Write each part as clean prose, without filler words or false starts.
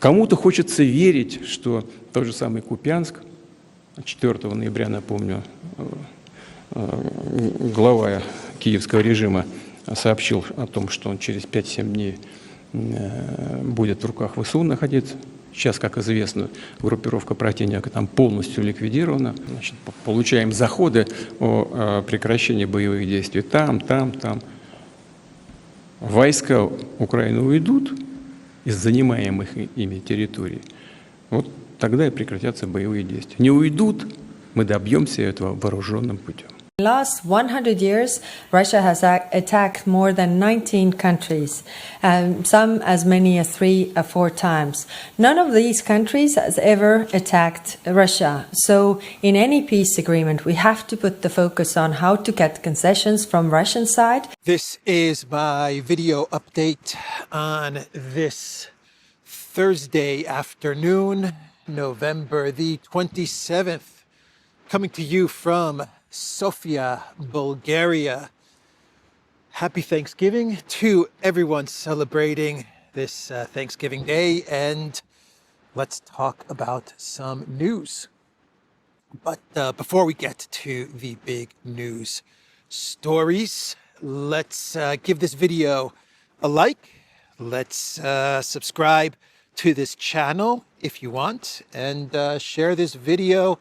Кому-то хочется верить, что тот же самый Купянск, 4 ноября, напомню, глава киевского режима сообщил о том, что он через 5-7 дней будет в руках ВСУ находиться. Сейчас, как известно, группировка противника там полностью ликвидирована. Значит, получаем заходы о прекращении боевых действий там. Войска Украины уйдут из занимаемых ими территорий. Вот тогда и прекратятся боевые действия. Не уйдут, мы добьемся этого вооруженным путем. In the last 100 years, Russia has attacked more than 19 countries, some as many as 3 or 4 times. None of these countries has ever attacked Russia. So in any peace agreement, we have to put the focus on how to get concessions from Russian side. This is my video update on this Thursday afternoon, November the 27th, coming to you from Sofia, Bulgaria. Happy Thanksgiving to everyone celebrating this Thanksgiving Day, and let's talk about some news. But before we get to the big news stories, let's give this video a like. Let's subscribe to this channel if you want, and share this video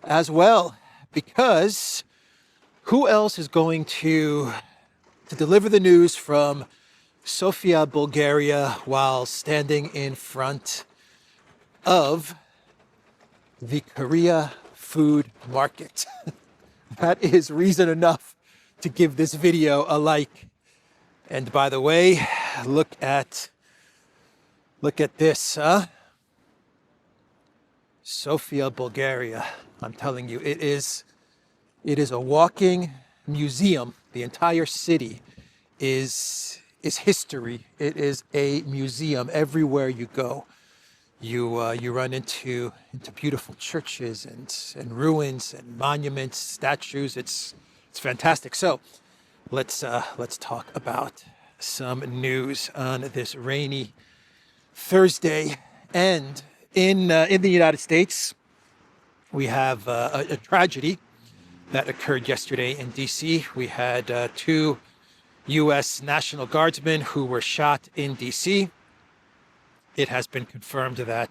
as well. Because who else is going to deliver the news from Sofia, Bulgaria, while standing in front of the Korea food market? That is reason enough to give this video a like. And by the way, look at this, huh? Sofia, Bulgaria. I'm telling you, it is a walking museum. The entire city is history. It is a museum everywhere you go. You run into beautiful churches and ruins and monuments, statues. It's fantastic. So let's talk about some news on this rainy Thursday. And in the United States, we have a tragedy that occurred yesterday in D.C. We had 2 US National Guardsmen who were shot in D.C. It has been confirmed that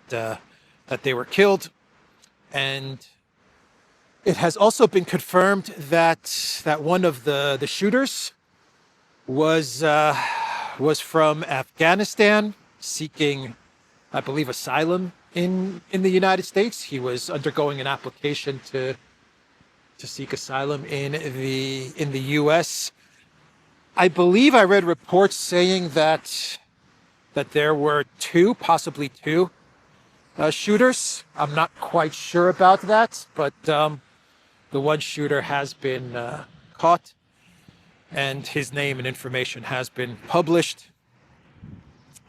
they were killed, and it has also been confirmed that one of the shooters was from Afghanistan, seeking, I believe, asylum in the United States. He was undergoing an application to seek asylum in the US. I believe I read reports saying that there were 2, possibly 2 shooters. I'm not quite sure about that, but the one shooter has been caught, and his name and information has been published.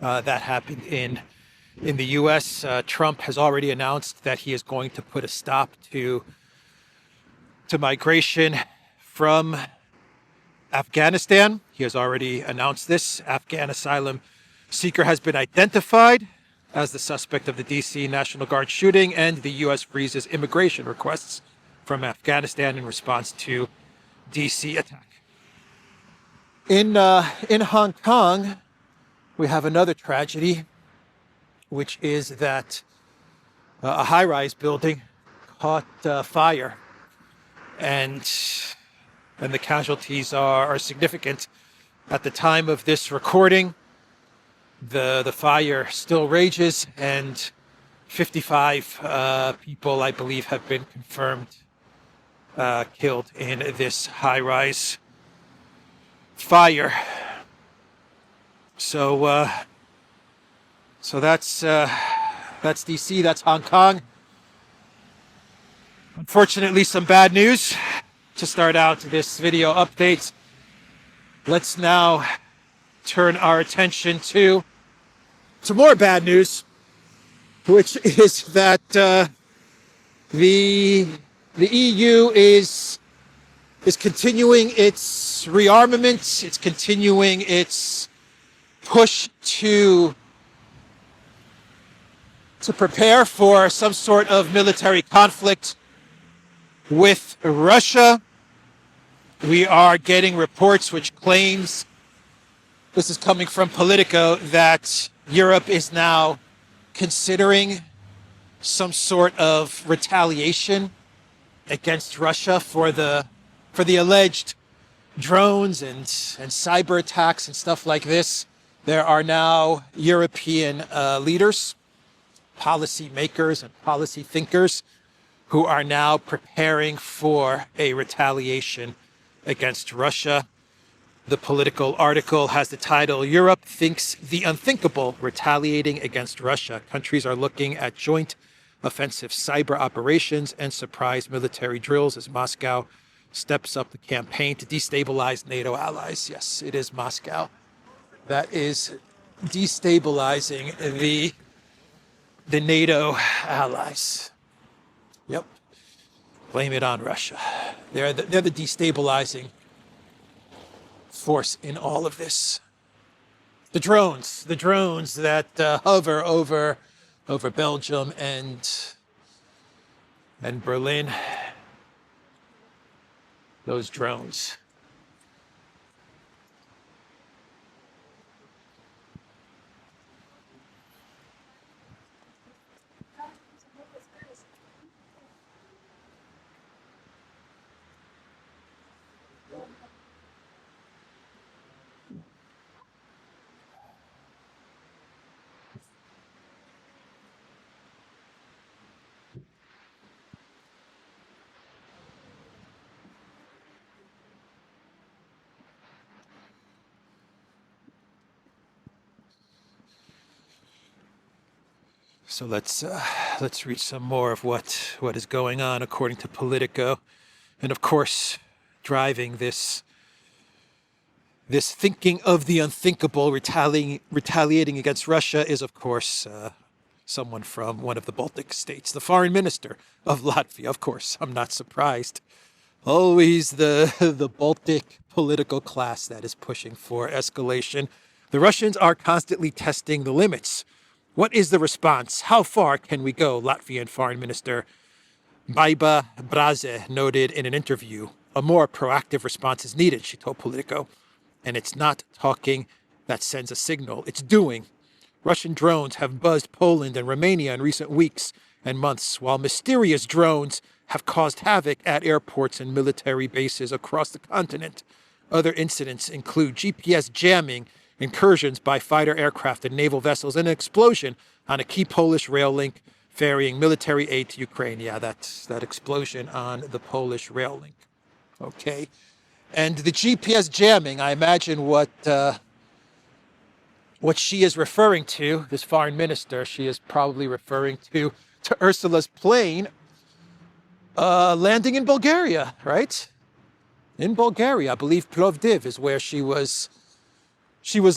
That happened in the U.S. Trump has already announced that he is going to put a stop to migration from Afghanistan. He has already announced this. Afghan asylum seeker has been identified as the suspect of the D.C. National Guard shooting, and the U.S. freezes immigration requests from Afghanistan in response to D.C. attack. In Hong Kong, we have another tragedy, which is that a high-rise building caught fire, and the casualties are significant. At the time of this recording, the fire still rages, and 55 people, I believe, have been confirmed killed in this high-rise fire. So that's DC, that's Hong Kong. Unfortunately, some bad news to start out this video update. Let's now turn our attention to some more bad news, which is that the EU is continuing its rearmament. It's continuing its push to to prepare for some sort of military conflict with Russia. We are getting reports which claims, this is coming from Politico, that Europe is now considering some sort of retaliation against Russia for the alleged drones and cyber attacks and stuff like this. There are now European leaders, policy makers and policy thinkers who are now preparing for a retaliation against Russia. The Political article has the title, Europe Thinks the Unthinkable, Retaliating Against Russia. Countries are looking at joint offensive cyber operations and surprise military drills as Moscow steps up the campaign to destabilize NATO allies. Yes, it is Moscow that is destabilizing the NATO allies. Yep. Blame it on Russia. They're the destabilizing force in all of this. The drones that hover over Belgium and Berlin. Those drones. So let's read some more of what is going on according to Politico, and of course, driving this thinking of the unthinkable, retaliating against Russia is of course someone from one of the Baltic states, the foreign minister of Latvia. Of course, I'm not surprised. Always the Baltic political class that is pushing for escalation. The Russians are constantly testing the limits. What is the response? How far can we go? Latvian Foreign Minister Baiba Braze noted in an interview. A more proactive response is needed, she told Politico. And it's not talking that sends a signal, it's doing. Russian drones have buzzed Poland and Romania in recent weeks and months, while mysterious drones have caused havoc at airports and military bases across the continent. Other incidents include GPS jamming, incursions by fighter aircraft and naval vessels, and an explosion on a key Polish rail link ferrying military aid to Ukraine. Yeah, that's that explosion on the Polish rail link. Okay. And the GPS jamming, I imagine what she is referring to, this foreign minister, she is probably referring to Ursula's plane landing in Bulgaria, right? In Bulgaria, I believe Plovdiv is where she was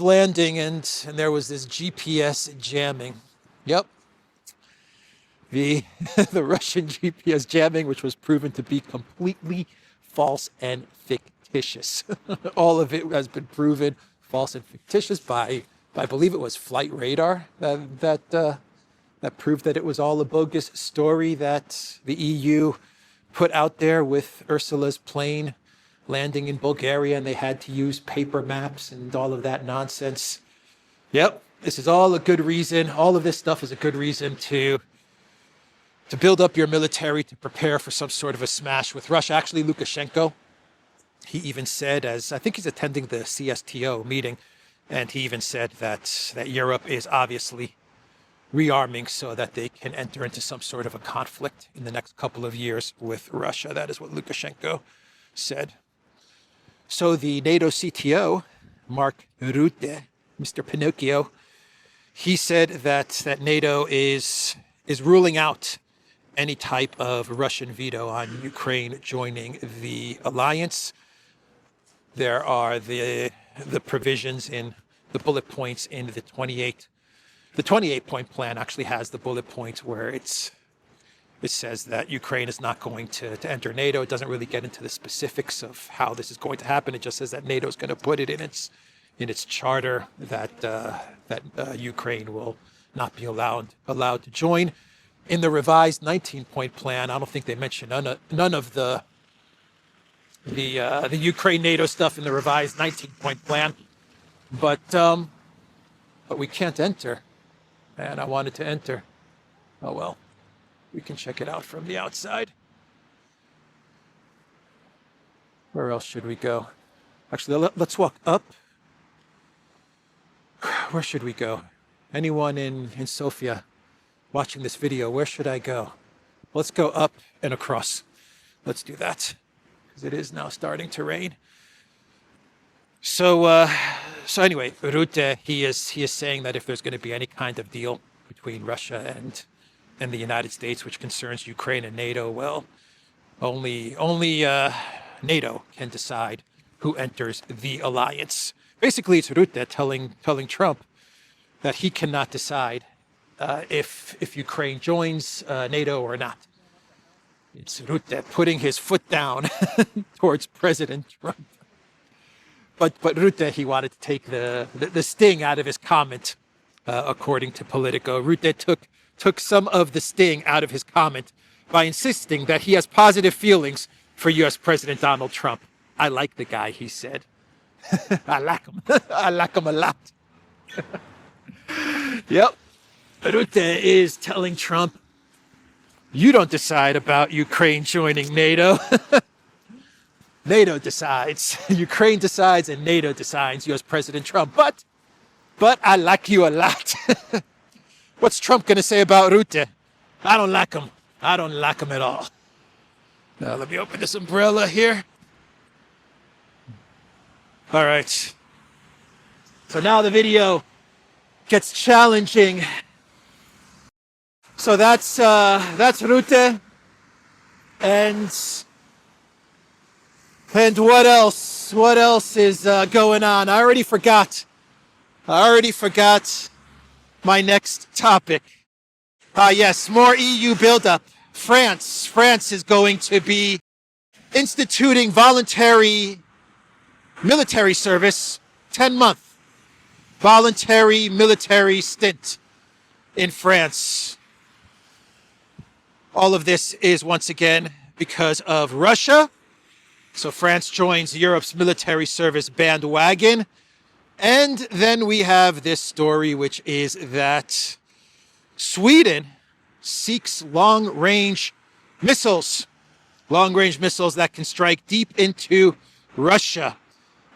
landing, and there was this GPS jamming. Yep. The Russian GPS jamming, which was proven to be completely false and fictitious. All of it has been proven false and fictitious by I believe it was flight radar that proved that it was all a bogus story that the EU put out there with Ursula's plane landing in Bulgaria, and they had to use paper maps and all of that nonsense. Yep, this is all a good reason. All of this stuff is a good reason to build up your military, to prepare for some sort of a smash with Russia. Actually, Lukashenko, he even said, as I think he's attending the CSTO meeting, and he even said that Europe is obviously rearming so that they can enter into some sort of a conflict in the next couple of years with Russia. That is what Lukashenko said. So the NATO CTO, Mark Rutte, Mr. Pinocchio, he said that NATO is ruling out any type of Russian veto on Ukraine joining the alliance. There are the provisions in the bullet points in the 28-point plan actually has the bullet points where it says that Ukraine is not going to enter NATO. It doesn't really get into the specifics of how this is going to happen. It just says that NATO is going to put it in its charter that Ukraine will not be allowed to join. In the revised 19-point plan, I don't think they mentioned none of the Ukraine NATO stuff in the revised 19-point plan, but we can't enter, and I wanted to enter. Oh well, we can check it out from the outside. Where else should we go? Actually, let's walk up. Where should we go? Anyone in Sofia watching this video, where should I go? Let's go up and across. Let's do that, because it is now starting to rain. So anyway, Rutte, he is saying that if there's going to be any kind of deal between Russia and the United States, which concerns Ukraine and NATO, well, only NATO can decide who enters the alliance. Basically, it's Rutte telling Trump that he cannot decide if Ukraine joins NATO or not. It's Rutte putting his foot down towards President Trump. But Rutte, he wanted to take the sting out of his comment, according to Politico. Rutte took some of the sting out of his comment by insisting that he has positive feelings for U.S. President Donald Trump. I like the guy, he said. I like him. I like him a lot. Yep. Rutte is telling Trump, you don't decide about Ukraine joining NATO. NATO decides. Ukraine decides and NATO decides, U.S. President Trump. But I like you a lot. What's Trump going to say about Rutte? I don't like him. I don't like him at all. Now, let me open this umbrella here. All right. So now the video gets challenging. So that's Rutte. And what else? What else is going on? I already forgot my next topic. Yes, more EU buildup. France is going to be instituting voluntary military service, 10-month voluntary military stint in France. All of this is once again because of Russia. So France joins Europe's military service bandwagon. And then we have this story, which is that Sweden seeks long-range missiles that can strike deep into Russia.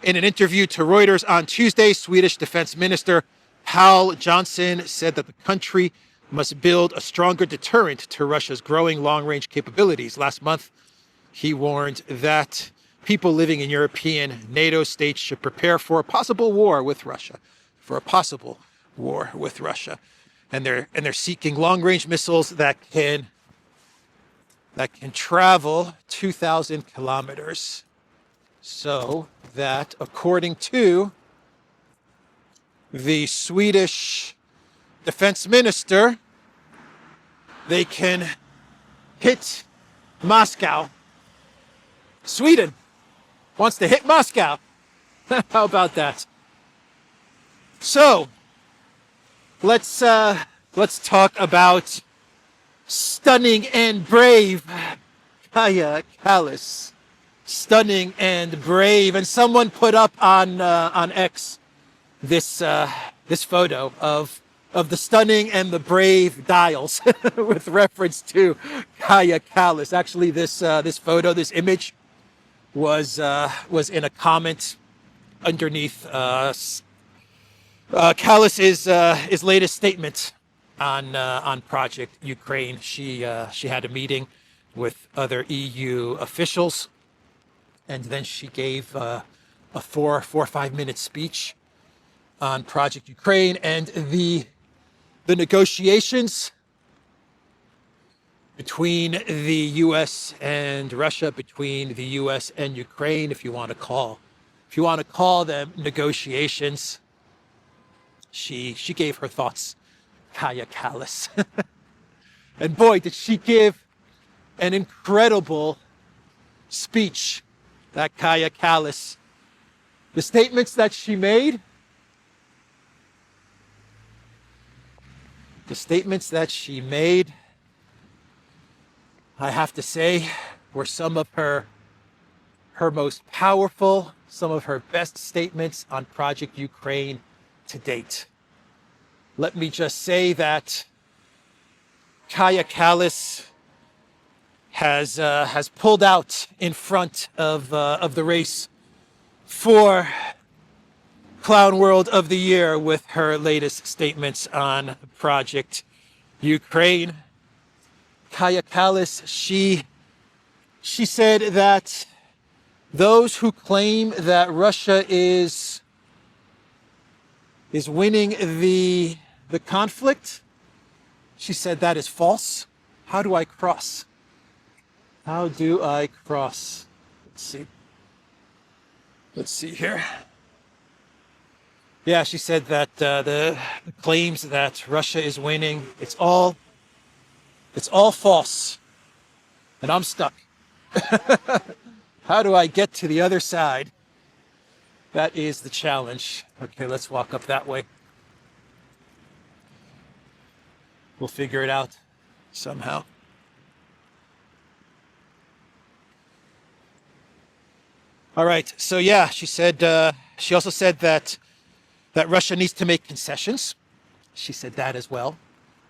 In an interview to Reuters on Tuesday, Swedish Defense Minister Pål Johnson said that the country must build a stronger deterrent to Russia's growing long-range capabilities. Last month, he warned that people living in European NATO states should prepare for a possible war with Russia. And they're seeking long-range missiles that can travel 2,000 kilometers. So that, according to the Swedish defense minister, they can hit Moscow. Sweden wants to hit Moscow. How about that? So let's talk about stunning and brave Kallas. Stunning and brave. And someone put up on X this photo of the stunning and the brave dials with reference to Kaja Kallas. Actually, this photo, this image, was in a comment underneath Kallas's latest statement on Project Ukraine. She had a meeting with other EU officials, and then she gave a 4 or 5 minute speech on Project Ukraine and the negotiations between the U.S. and Russia, between the U.S. and Ukraine, if you want to call them negotiations. She gave her thoughts, Kaja Kallas. And boy, did she give an incredible speech, that Kaja Kallas. The statements that she made, The statements that she made, I have to say, were some of her most powerful, some of her best statements on Project Ukraine to date. Let me just say that Kallas has pulled out in front of the race for Clown World of the Year with her latest statements on Project Ukraine. Kallas, she said that those who claim that Russia is winning the conflict, she said that is false. How do I cross? How do I cross? Let's see. Let's see here. Yeah, she said that the claims that Russia is winning, it's all false. And I'm stuck. How do I get to the other side? That is the challenge. Okay, let's walk up that way. We'll figure it out somehow. All right, so yeah, she said, she also said that Russia needs to make concessions. She said that as well.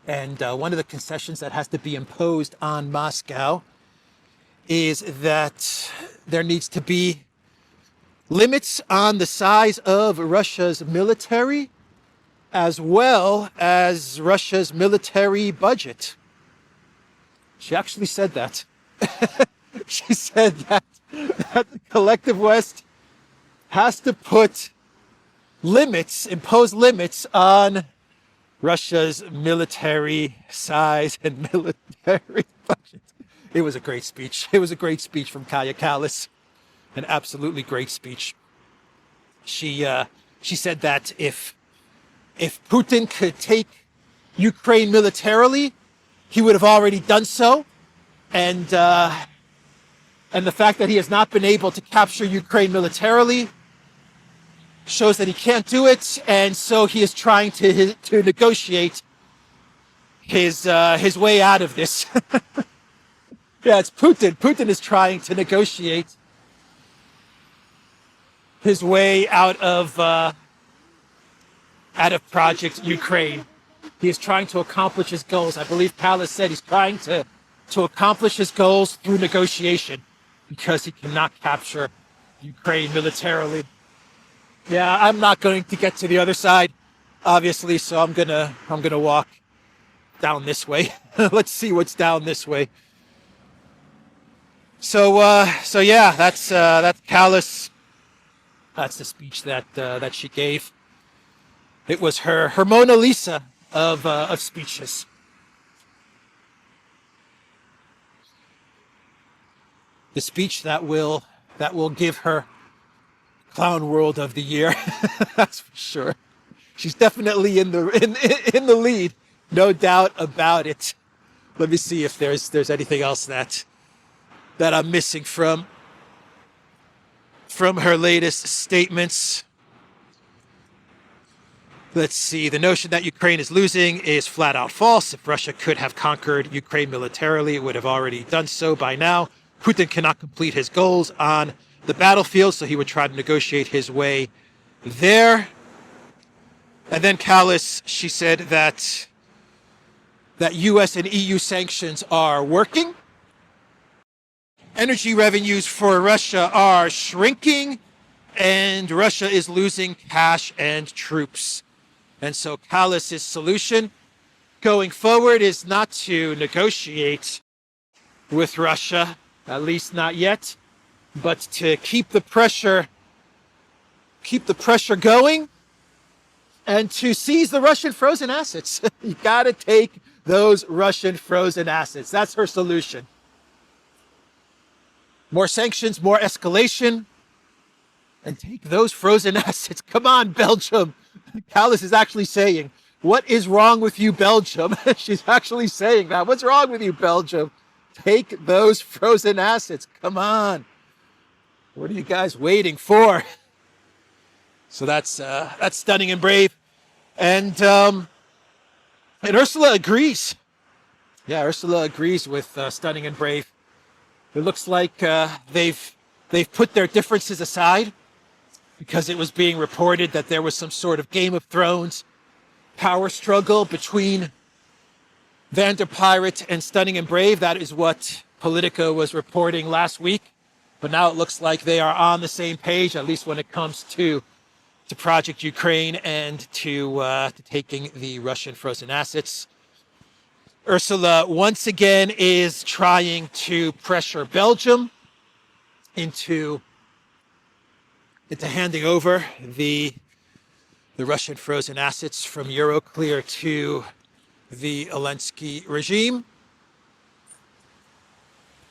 And one of the concessions that has to be imposed on Moscow is that there needs to be limits on the size of Russia's military, as well as Russia's military budget. She actually said that. She said that the collective West has to put limits, impose limits on Russia's military size and military budget. It was a great speech. It was a great speech from Kallas. An absolutely great speech. She said that if Putin could take Ukraine militarily, he would have already done so. And the fact that he has not been able to capture Ukraine militarily shows that he can't do it, and so he is trying to negotiate his way out of this. Yeah, it's Putin. Putin is trying to negotiate his way out of Project Ukraine. He is trying to accomplish his goals. I believe Kallas said he's trying to accomplish his goals through negotiation because he cannot capture Ukraine militarily. Yeah, I'm not going to get to the other side, obviously, so I'm gonna walk down this way. Let's see what's down this way. So yeah, that's Kallas. That's the speech that she gave. It was her Mona Lisa of speeches. The speech that will give her Clown World of the Year. That's for sure. She's definitely in the lead, no doubt about it. Let me see if there's anything else that I'm missing from her latest statements. Let's see. The notion that Ukraine is losing is flat out false. If Russia could have conquered Ukraine militarily, it would have already done so by now. Putin cannot complete his goals on the battlefield, so he would try to negotiate his way there. And then Kallas, she said that US and EU sanctions are working. Energy revenues for Russia are shrinking, and Russia is losing cash and troops. And so Kallas' solution going forward is not to negotiate with Russia, at least not yet, but to keep the pressure going and to seize the Russian frozen assets. You got to take those Russian frozen assets. That's her solution. More sanctions, more escalation, and take those frozen assets. Come on, Belgium. Kallas is actually saying, what is wrong with you, Belgium? She's actually saying that. What's wrong with you, Belgium? Take those frozen assets. Come on. What are you guys waiting for? So that's stunning and brave. And And Ursula agrees. Yeah, Ursula agrees with Stunning and Brave. It looks like they've put their differences aside because it was being reported that there was some sort of Game of Thrones power struggle between Vander Pirate and Stunning and Brave. That is what Politico was reporting last week. But now it looks like they are on the same page, at least when it comes to Project Ukraine and to taking the Russian frozen assets. Ursula once again is trying to pressure Belgium into handing over the Russian frozen assets from Euroclear to the Zelensky regime.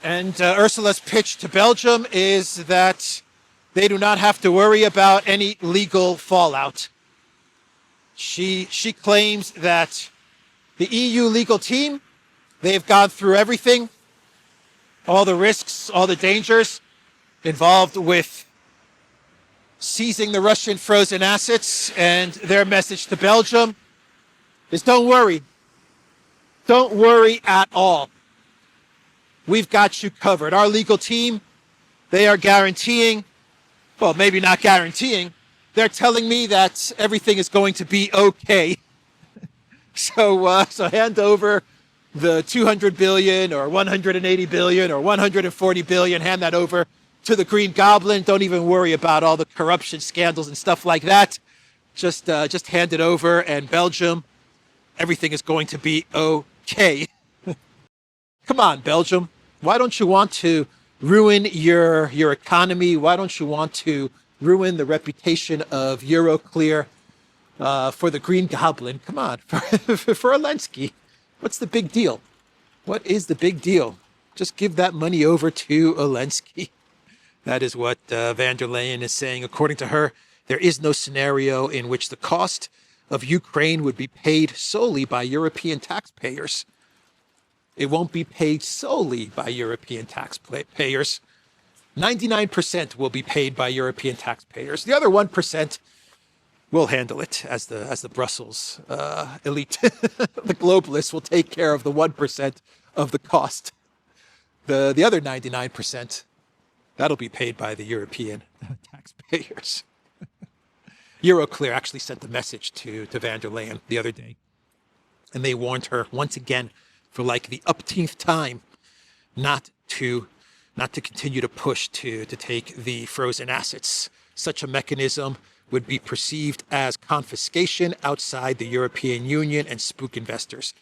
And Ursula's pitch to Belgium is that they do not have to worry about any legal fallout. She claims that the EU legal team, they've gone through everything, all the risks, all the dangers involved with seizing the Russian frozen assets, and their message to Belgium is don't worry. Don't worry at all. We've got you covered. Our legal team, they are guaranteeing, well, maybe not guaranteeing, they're telling me that everything is going to be okay. So hand over the 200 billion or 180 billion or 140 billion, hand that over to the Green Goblin. Don't even worry about all the corruption scandals and stuff like that. Just hand it over, and Belgium, everything is going to be okay. Come on, Belgium. Why don't you want to ruin your economy? Why don't you want to ruin the reputation of Euroclear for the Green Goblin? Come on, for Zelensky. What's the big deal? What is the big deal? Just give that money over to Zelensky. That is what van der Leyen is saying. According to her, there is no scenario in which the cost of Ukraine would be paid solely by European taxpayers. It won't be paid solely by European taxpayers. 99% will be paid by European taxpayers. The other 1% will handle it as the Brussels elite. The globalists will take care of the 1% of the cost. The other 99%, that'll be paid by the European taxpayers. Euroclear actually sent a message to van der Leyen the other day, and they warned her once again for like the upteenth time not to continue to push to take the frozen assets. Such a mechanism would be perceived as confiscation outside the European Union and spook investors.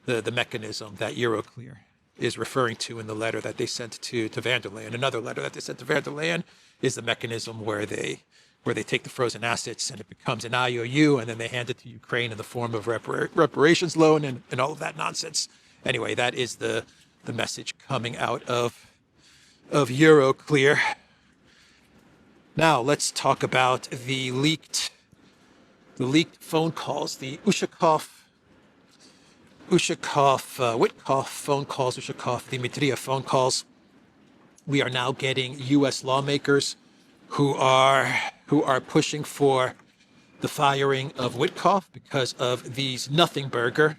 The mechanism that Euroclear is referring to in the letter that they sent to van der Leyen. Another letter that they sent to van der Leyen is the mechanism where they take the frozen assets and it becomes an IOU, and then they hand it to Ukraine in the form of reparations loan and all of that nonsense. Anyway, that is the message coming out of Euroclear. Now let's talk about the leaked phone calls, the Ushakov, Witkoff phone calls, Ushakov, Dmitriev phone calls. We are now getting U.S. lawmakers who are pushing for the firing of Witkoff because of these nothing burger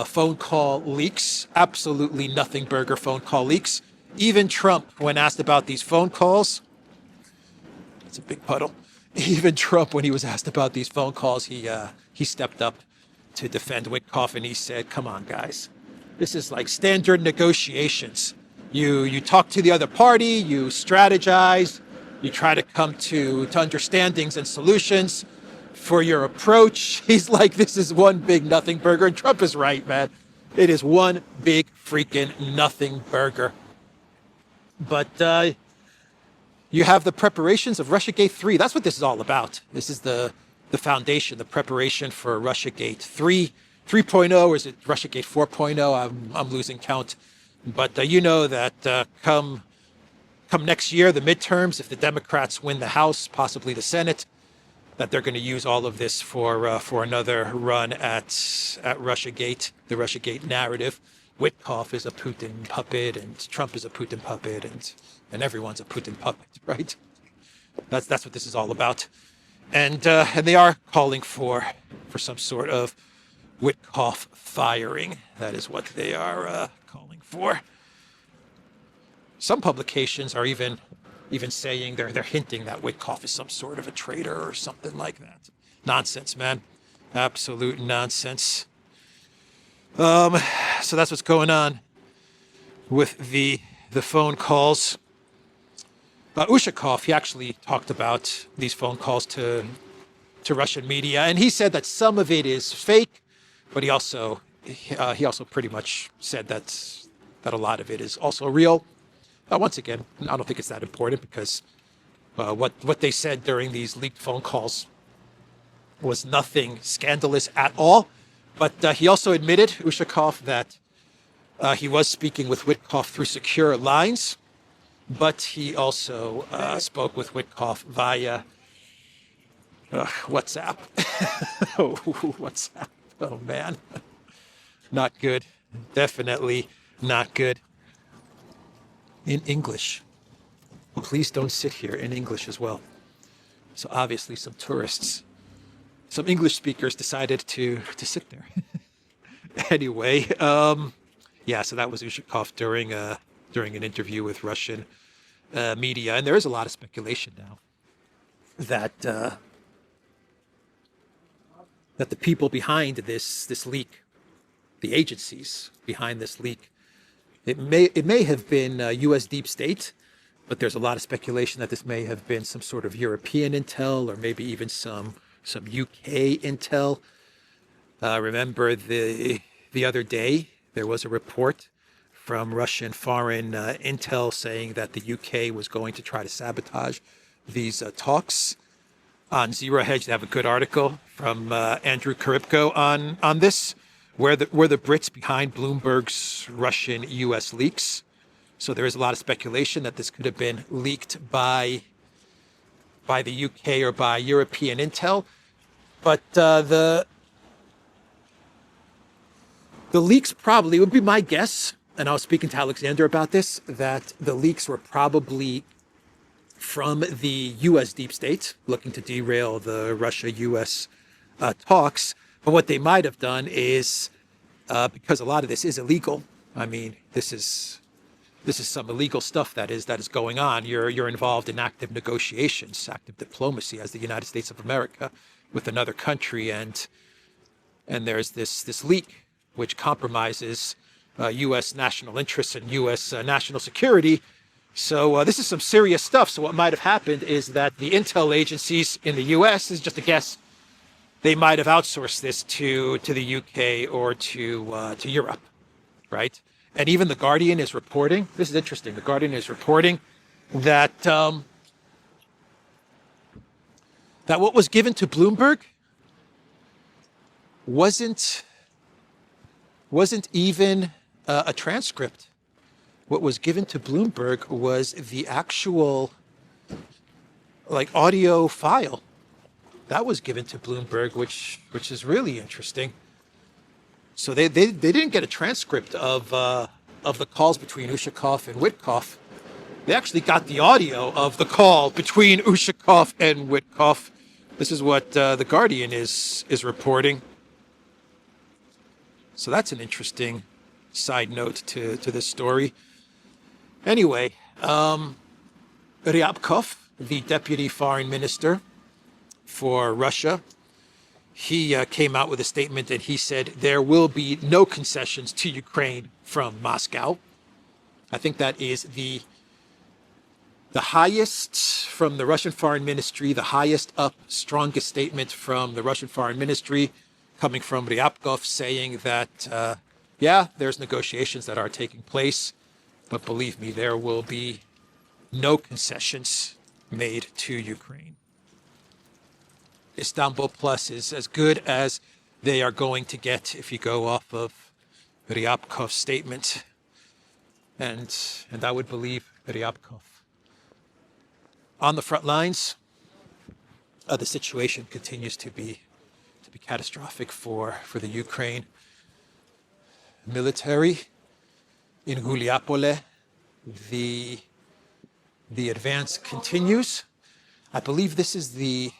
phone call leaks, absolutely nothing burger phone call leaks. Even Trump, when asked about these phone calls, it's a big puddle. Even Trump, when he was asked about these phone calls, he stepped up to defend Witkoff, and he said, "Come on, guys, this is like standard negotiations. You talk to the other party, you strategize, you try to come to understandings and solutions for your approach." He's like, this is one big nothing burger. And Trump is right, man. It is one big freaking nothing burger. But you have the preparations of Russiagate 3. That's what this is all about. This is the foundation, the preparation for Russiagate 3.0, or is it Russiagate 4.0? I'm losing count. But you know that come next year, the midterms, if the Democrats win the House, possibly the Senate, that they're going to use all of this for another run at Russiagate, the Russiagate narrative. Witkoff is a Putin puppet, and Trump is a Putin puppet, and everyone's a Putin puppet, right? That's what this is all about. And they are calling for some sort of Witkoff firing. That is what they are calling for. Some publications are even saying they're hinting that Witkoff is some sort of a traitor or something like that. Nonsense, man. Absolute nonsense. So that's what's going on with the phone calls. Ushakov, he actually talked about these phone calls to Russian media, and he said that some of it is fake, but he also pretty much said that a lot of it is also real. Once again, I don't think it's that important because what they said during these leaked phone calls was nothing scandalous at all. But he also admitted, Ushakov, that he was speaking with Witkoff through secure lines, but he also spoke with Witkoff via WhatsApp. WhatsApp. Oh, man. Not good. Definitely not good. In English. Please don't sit here in English as well. So obviously some tourists, some English speakers decided to sit there. Anyway, yeah, so that was Ushakov during an interview with Russian media. And there is a lot of speculation now that the people behind this leak, the agencies behind this leak, it may have been U.S. deep state, but there's a lot of speculation that this may have been some sort of European intel or maybe even some UK intel. Remember the other day there was a report from Russian foreign intel saying that the UK was going to try to sabotage these talks. On Zero Hedge, they have a good article from Andrew Karipko on this. Were the Brits behind Bloomberg's Russian-U.S. leaks? So there is a lot of speculation that this could have been leaked by the UK or by European intel. But the leaks probably would be my guess, and I was speaking to Alexander about this, that the leaks were probably from the U.S. deep state looking to derail the Russia-U.S. talks. But what they might have done is, because a lot of this is illegal. I mean, this is some illegal stuff that is going on. You're involved in active negotiations, active diplomacy as the United States of America with another country, and there's this leak which compromises U.S. national interests and U.S. National security. So this is some serious stuff. So what might have happened is that the intel agencies in the U.S., this is just a guess, they might have outsourced this to the UK or to Europe, right? And even The Guardian is reporting, this is interesting, The Guardian is reporting that that what was given to Bloomberg wasn't even a transcript. What was given to Bloomberg was the actual audio file. That was given to Bloomberg, which is really interesting. So they didn't get a transcript of the calls between Ushakov and Witkoff. They actually got the audio of the call between Ushakov and Witkoff. This is what The Guardian is reporting. So that's an interesting side note to this story. Anyway, Ryabkov, the deputy foreign minister for Russia, he came out with a statement and he said there will be no concessions to Ukraine from Moscow. I think that is the highest from the Russian foreign ministry, the highest up, strongest statement from the Russian foreign ministry coming from Ryabkov saying that, yeah, there's negotiations that are taking place, but believe me, there will be no concessions made to Ukraine. Istanbul Plus is as good as they are going to get if you go off of Ryabkov's statement. And I would believe Ryabkov. On the front lines, the situation continues to be catastrophic for the Ukraine military. In Guliapole, the advance continues. I believe this is the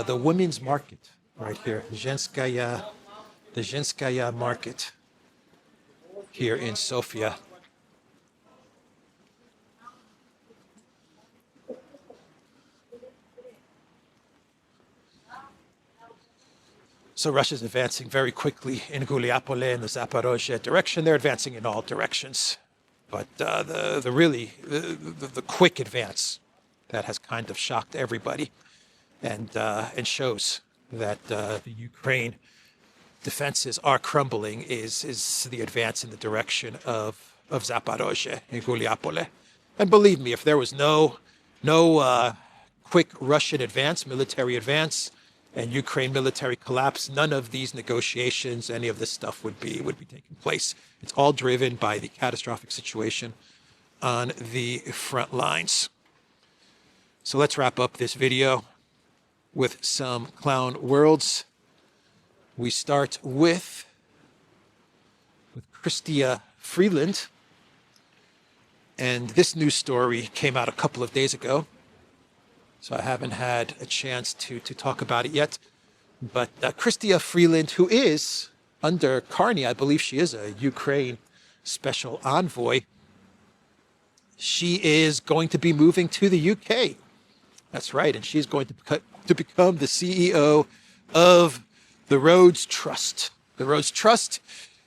women's market right here, Zhenskaya the Zhinskaya market here in Sofia. So Russia's advancing very quickly in Guliapole and the Zaporozhye direction. They're advancing in all directions. But the quick advance that has kind of shocked everybody and shows that the Ukraine defenses are crumbling is the advance in the direction of Zaporozhye and Guliapole. And believe me, if there was no quick Russian advance, military advance, and Ukraine military collapse, none of these negotiations, any of this stuff would be taking place. It's all driven by the catastrophic situation on the front lines. So let's wrap up this video with some clown worlds. We start with Chrystia Freeland. And this news story came out a couple of days ago, so I haven't had a chance to talk about it yet. But Chrystia Freeland, who is under Carney, I believe she is a Ukraine special envoy, she is going to be moving to the UK. That's right, and she's going to become the CEO of the Rhodes Trust. The Rhodes Trust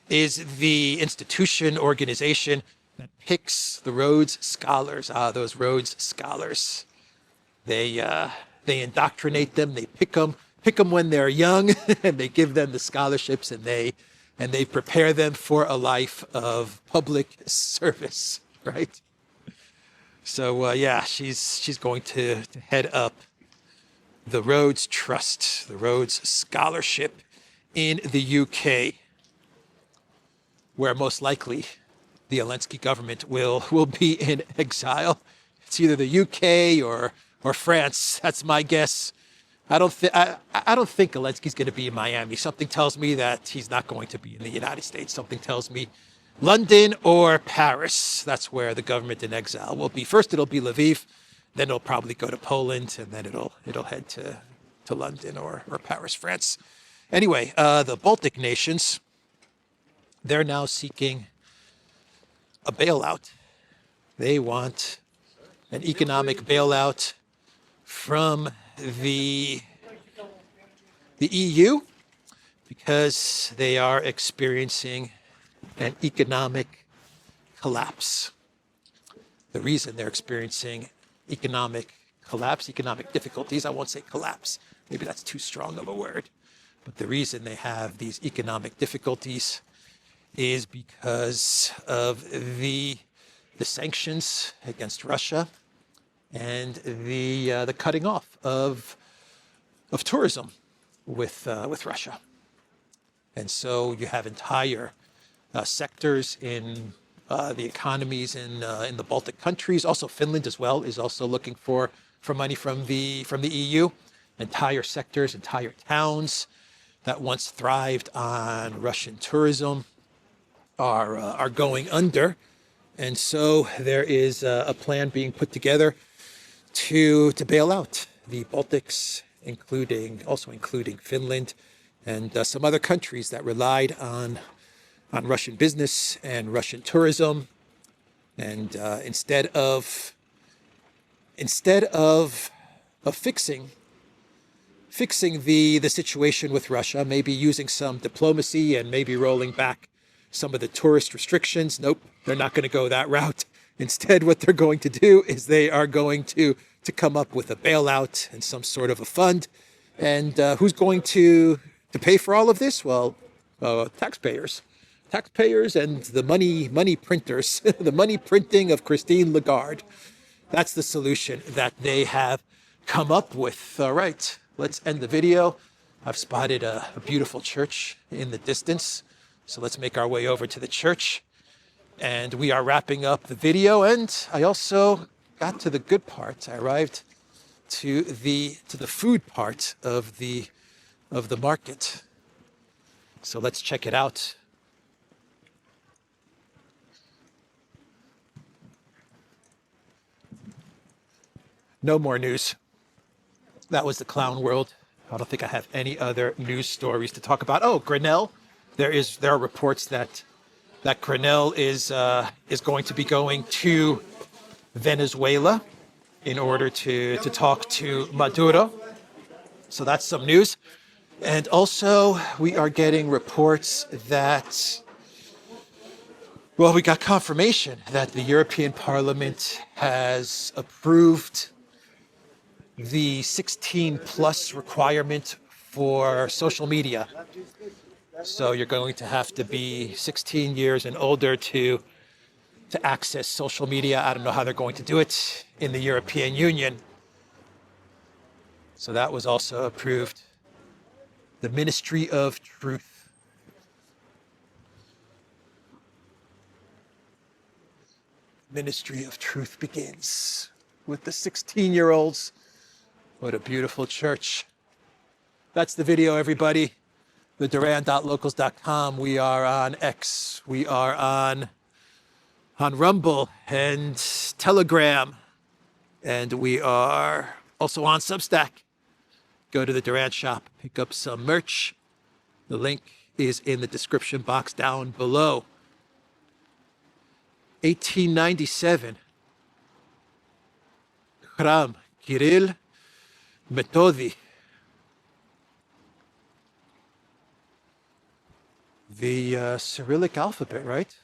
is the institution, organization that picks the Rhodes Scholars. Those Rhodes Scholars. They indoctrinate them. They pick them when they're young, and they give them the scholarships, and they prepare them for a life of public service. Right. So yeah, she's going to head up the Rhodes Trust, the Rhodes Scholarship in the UK, where most likely the Zelensky government will be in exile. It's either the UK or France. That's my guess. I don't think Zelensky's going to be in Miami. Something tells me that he's not going to be in the United States. Something tells me London or Paris. That's where the government in exile will be. First, it'll be Lviv, then it'll probably go to Poland, and then it'll head to London or Paris, France. Anyway, the Baltic nations, they're now seeking a bailout. They want an economic bailout from the EU because they are experiencing an economic collapse. The reason they're experiencing economic collapse, economic difficulties, I won't say collapse, maybe that's too strong of a word, but the reason they have these economic difficulties is because of the sanctions against Russia and the cutting off of tourism with Russia. And so you have entire sectors in the economies in the Baltic countries. Also, Finland as well is also looking for money from the EU. Entire sectors, entire towns that once thrived on Russian tourism are going under. And so there is a plan being put together to bail out the Baltics, including Finland and some other countries that relied on Russian business and Russian tourism. And instead of fixing the situation with Russia, maybe using some diplomacy and maybe rolling back some of the tourist restrictions. Nope, they're not going to go that route. Instead, what they're going to do is they are going to come up with a bailout and some sort of a fund. And who's going to pay for all of this? Well, taxpayers and the money printers, the money printing of Christine Lagarde. That's the solution that they have come up with. All right, let's end the video. I've spotted a beautiful church in the distance. So let's make our way over to the church. And we are wrapping up the video. And I also got to the good part. I arrived to the food part of the market. So let's check it out. No more news. That was the clown world. I don't think I have any other news stories to talk about. Oh, Grinnell there are reports that Grenell is going to be going to Venezuela in order to talk to Maduro. So that's some news. And also, we are getting reports that, well, we got confirmation that the European Parliament has approved the 16 plus requirement for social media. So you're going to have to be 16 years and older to access social media. I don't know how they're going to do it in the European Union. So that was also approved. The Ministry of Truth. Ministry of Truth begins with the 16-year-olds. What a beautiful church. That's the video, everybody. The Duran.locals.com. We are on X. We are on Rumble and Telegram. And we are also on Substack. Go to the Duran shop, pick up some merch. The link is in the description box down below. 1897. Khram Kirill Methodi. The Cyrillic alphabet, right?